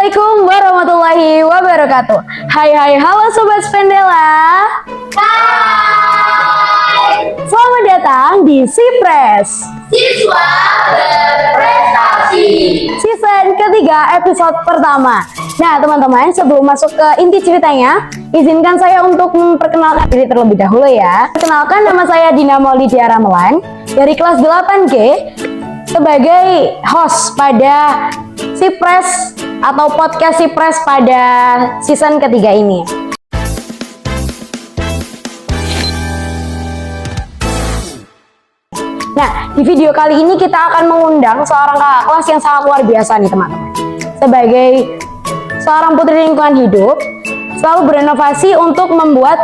Assalamualaikum warahmatullahi wabarakatuh. Hai, halo Sobat Spendela. Hai. Selamat datang di Sipres, Siswa berprestasi. Season ketiga episode pertama. Nah teman-teman, sebelum masuk ke inti ceritanya, izinkan saya untuk memperkenalkan diri terlebih dahulu ya. Perkenalkan, nama saya Dina Maulidia Ramelan dari kelas 8G sebagai host pada Sipres atau podcast Sipres pada season ketiga ini. Nah, di video kali ini kita akan mengundang seorang kakak kelas yang sangat luar biasa nih teman-teman. Sebagai seorang putri lingkungan hidup, selalu berinovasi untuk membuat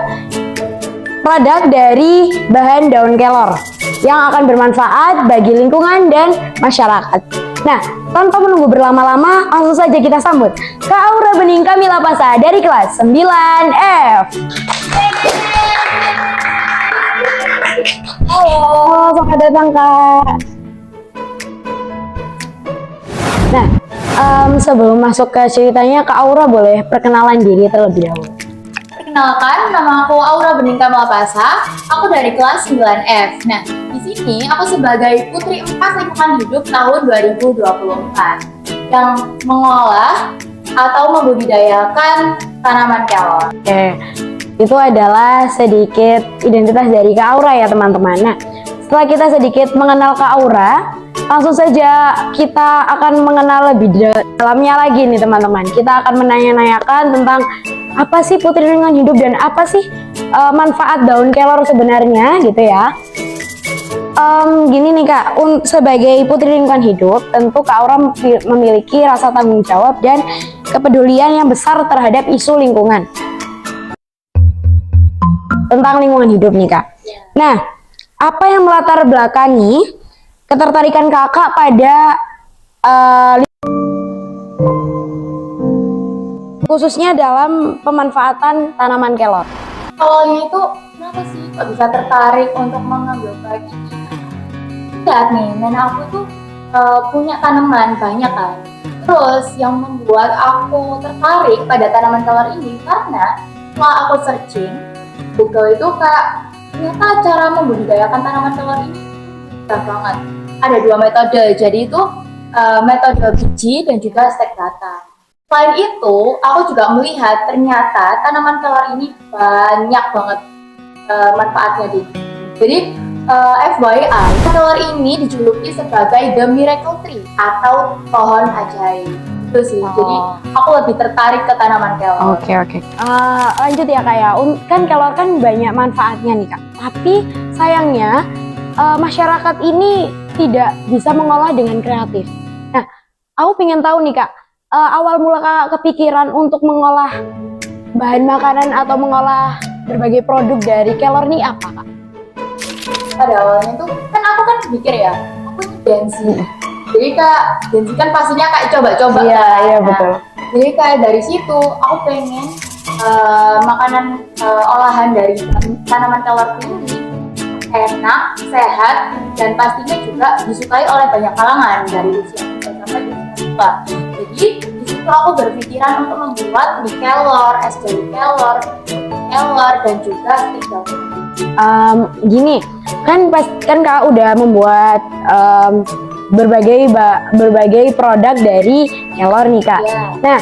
produk dari bahan daun kelor yang akan bermanfaat bagi lingkungan dan masyarakat. Nah, tanpa menunggu berlama-lama, langsung saja kita sambut Kak Aura Bening Kamila Pasa dari kelas 9F. Halo, selamat datang Kak. Nah, sebelum masuk ke ceritanya, Kak Aura boleh perkenalan diri terlebih dahulu. Perkenalkan, nama aku Aura Bening Kamila Pasa. Aku dari kelas 9F. Nah, di sini aku sebagai Putri 4 Lingkungan Hidup tahun 2024 yang mengolah atau membudidayakan tanaman kelor. Oke, itu adalah sedikit identitas dari Kak Aura ya teman-teman. Nah, setelah kita sedikit mengenal Kak Aura, langsung saja kita akan mengenal lebih dalamnya lagi nih teman-teman. Kita akan menanya-nanyakan tentang apa sih putri lingkungan hidup dan apa sih manfaat daun kelor sebenarnya gitu ya. Gini nih Kak, sebagai putri lingkungan hidup, tentu Kak Aura memiliki rasa tanggung jawab dan kepedulian yang besar terhadap isu lingkungan. Tentang lingkungan hidup nih Kak. Nah, apa yang melatar belakangi ketertarikan Kakak pada khususnya dalam pemanfaatan tanaman kelor? Awalnya itu kenapa sih kok bisa tertarik untuk mengambil bagian ini? Lihat nih, nenek aku tuh punya tanaman banyak kan. Terus yang membuat aku tertarik pada tanaman kelor ini karena setelah aku searching Google itu Kak, ternyata cara membudidayakan tanaman kelor ini mudah banget. Ada 2 metode, jadi itu metode biji dan juga stek batang. Selain itu, aku juga melihat ternyata tanaman kelor ini banyak banget manfaatnya di. Jadi FYI, kelor ini dijuluki sebagai the miracle tree atau pohon ajaib. Itu sih. Jadi aku lebih tertarik ke tanaman kelor. Oke. Lanjut ya Kak ya. Kan kelor kan banyak manfaatnya nih Kak. Tapi sayangnya masyarakat ini tidak bisa mengolah dengan kreatif. Nah, aku pengen tahu nih Kak, awal mula Kakak kepikiran untuk mengolah bahan makanan atau mengolah berbagai produk dari kelor nih apa Kak? Pada awalnya tuh kan aku kan pikir ya, aku Gensi. Jadi Kak, Gensi kan pastinya kayak coba-coba. Iya betul. Jadi kayak dari situ aku pengen makanan olahan dari tanaman kelor ini enak, sehat, dan pastinya juga disukai oleh banyak kalangan dari usia muda sampai usia tua. Jadi di situ aku berpikiran untuk membuat mie kelor, es jelly kelor, dan juga stik daun. Gini, kan Kak udah membuat berbagai produk dari kelor nih Kak. Yeah. Nah,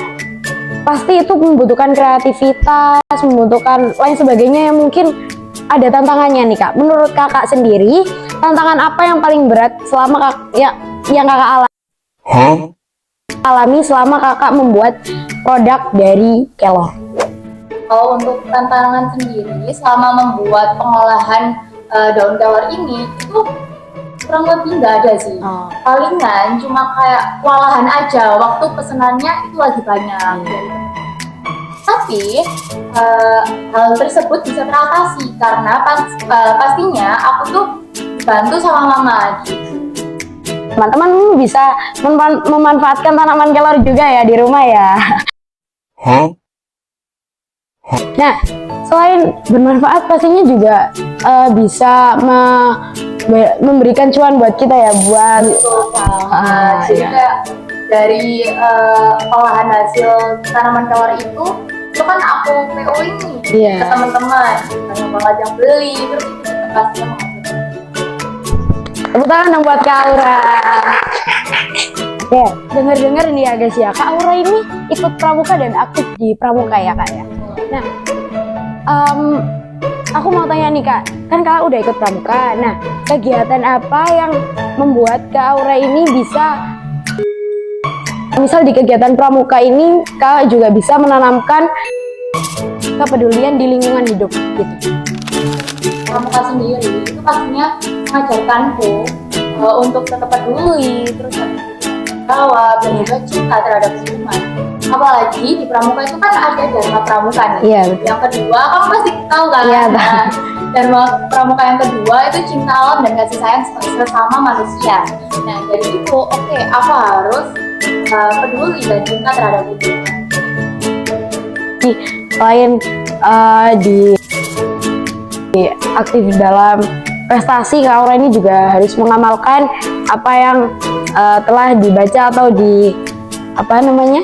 pasti itu membutuhkan kreativitas, membutuhkan lain sebagainya yang mungkin ada tantangannya nih Kak. Menurut Kakak sendiri, tantangan apa yang paling berat selama yang Kakak alami selama Kakak membuat produk dari kelor? Kalau untuk tantangan sendiri selama membuat pengolahan daun kelor ini itu kurang lebih nggak ada sih. Palingan cuma kayak kewalahan aja, waktu pesenannya itu lagi banyak. Tapi hal tersebut bisa teratasi karena pastinya aku tuh dibantu sama mama gitu. Teman-teman bisa memanfaatkan tanaman kelor juga ya di rumah ya. Nah, selain bermanfaat pastinya juga bisa memberikan cuan buat kita ya, buat Jadi kayak dari olahan hasil tanaman kelor itu kan aku PO ini ke teman-teman, banyak banget yang beli, terus itu pastinya menghasilkan. Tepuk tangan dong buat Kak Aura. Oke, denger-denger nih ya guys ya, Kak Aura ini ikut pramuka dan aktif di pramuka ya Kak ya. Nah, aku mau tanya nih Kak, kan Kak udah ikut pramuka. Nah, kegiatan apa yang membuat Kak Aura ini bisa, misal di kegiatan pramuka ini Kak juga bisa menanamkan kepedulian di lingkungan hidup gitu? Pramuka sendiri itu pastinya mengajarkanku untuk tetap peduli, terus jawab dan juga cinta terhadap lingkungan. Apalagi di pramuka itu kan ada dharma pramuka nih. Iya, yang kedua, kamu pasti tahu kan? Iya, nah, dharma pramuka yang kedua itu cinta alam dan kasih sayang sesama manusia. Nah, dari itu, oke, aku harus peduli dan cinta terhadap lingkungan. Selain di aktif dalam prestasi, Kak Aura ini juga harus mengamalkan apa yang telah dibaca atau di apa namanya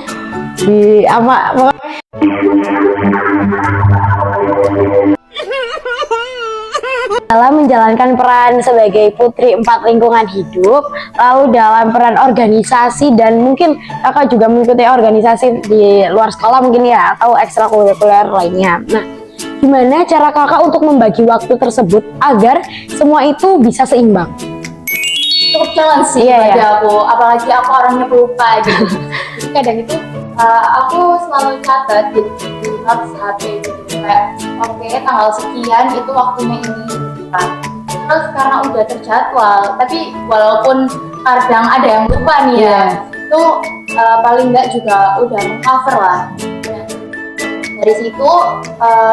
dalam menjalankan peran sebagai putri 4 lingkungan hidup, lalu dalam peran organisasi, dan mungkin Kakak juga mengikuti organisasi di luar sekolah mungkin ya, atau ekstrakurikuler lainnya. Nah, gimana cara Kakak untuk membagi waktu tersebut agar semua itu bisa seimbang? Cukup challenge sih bagi aku, apalagi aku orangnya pelupa gitu. Jadi kadang itu aku selalu catat di notes HP gitu, kayak oke, tanggal sekian itu waktunya ini kan. Terus karena udah terjadwal, tapi walaupun kadang ada yang lupa nih ya, itu paling nggak juga udah meng-cover lah. Nah, dari situ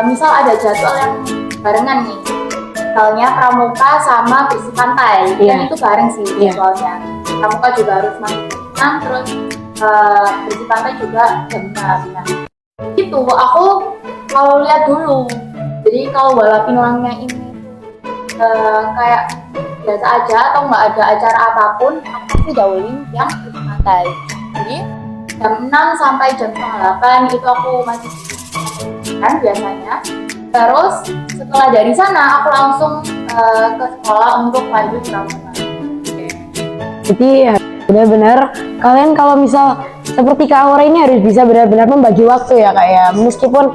misal ada jadwal yang barengan nih, misalnya pramuka sama bersih pantai, kan itu bareng sih jadwalnya. Pramuka juga harus makan, terus bersih pantai juga jam 6. Nah, itu aku kalau lihat dulu, jadi kalau bola pinangnya ini kayak biasa aja atau nggak ada acara apapun, aku pasti dahuluin yang bersih pantai. Jadi jam 6 sampai jam 7:30 itu aku masih kan biasanya. Terus setelah dari sana aku langsung ke sekolah untuk lanjut pramuka. Jadi ya, benar-benar kalian kalau misal seperti Kak Aura ini harus bisa benar-benar membagi waktu ya Kak ya. Meskipun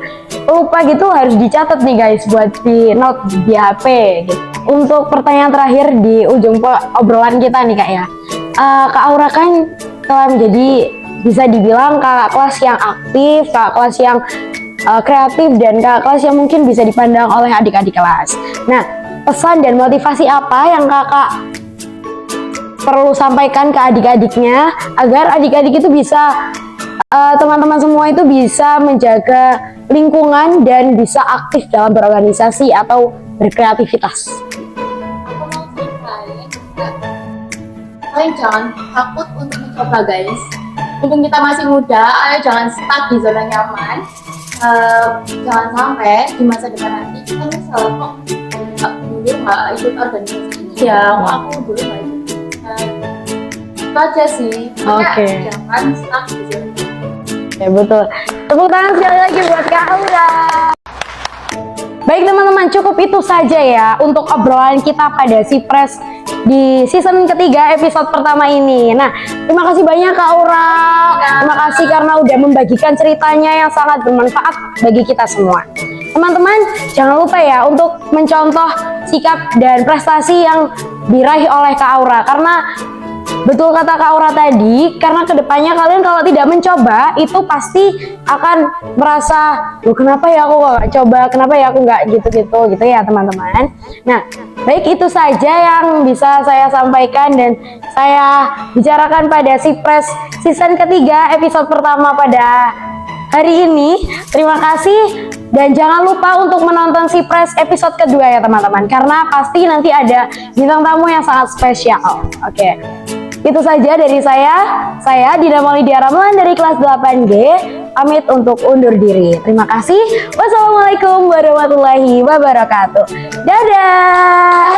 lupa gitu harus dicatat nih guys buat di note di HP gitu. Untuk pertanyaan terakhir di ujung obrolan kita nih Kak ya. Kak Aura kan telah menjadi bisa dibilang kakak kelas yang aktif, kakak kelas yang kreatif, dan kakak kelas yang mungkin bisa dipandang oleh adik-adik kelas. Nah, pesan dan motivasi apa yang kakak perlu sampaikan ke adik-adiknya agar adik-adik itu bisa teman-teman semua itu bisa menjaga lingkungan dan bisa aktif dalam berorganisasi atau berkreativitas? Aku mau ceritain, kalian jangan takut untuk mencoba guys. Mumpung kita masih muda, ayo jangan stuck di zona nyaman. Jangan sampai di masa depan nanti kita nyesel kok dulu nggak ikut organisasi ini ya, aku dulu nggak ikut. Itu aja sih. Jangan stuck di zona nyaman. Ya betul. Tepuk tangan sekali lagi buat Kak Aura. Baik teman-teman, cukup itu saja ya untuk obrolan kita pada Sipres di season ketiga episode pertama ini. Nah, terima kasih banyak Kak Aura. Terima kasih karena udah membagikan ceritanya yang sangat bermanfaat bagi kita semua. Teman-teman, jangan lupa ya untuk mencontoh sikap dan prestasi yang diraih oleh Kak Aura, karena betul kata Kak Aura tadi, karena kedepannya kalian kalau tidak mencoba itu pasti akan merasa, loh kenapa ya aku gak coba, kenapa ya aku gak gitu ya teman-teman. Nah, baik itu saja yang bisa saya sampaikan dan saya bicarakan pada Sipres season ketiga episode pertama pada hari ini. Terima kasih dan jangan lupa untuk menonton Sipres episode kedua ya teman-teman, karena pasti nanti ada bintang tamu yang sangat spesial. Oke. Itu saja dari saya Dina Maulidia Ramlan dari kelas 8G, pamit untuk undur diri. Terima kasih. Wassalamualaikum warahmatullahi wabarakatuh. Dadah.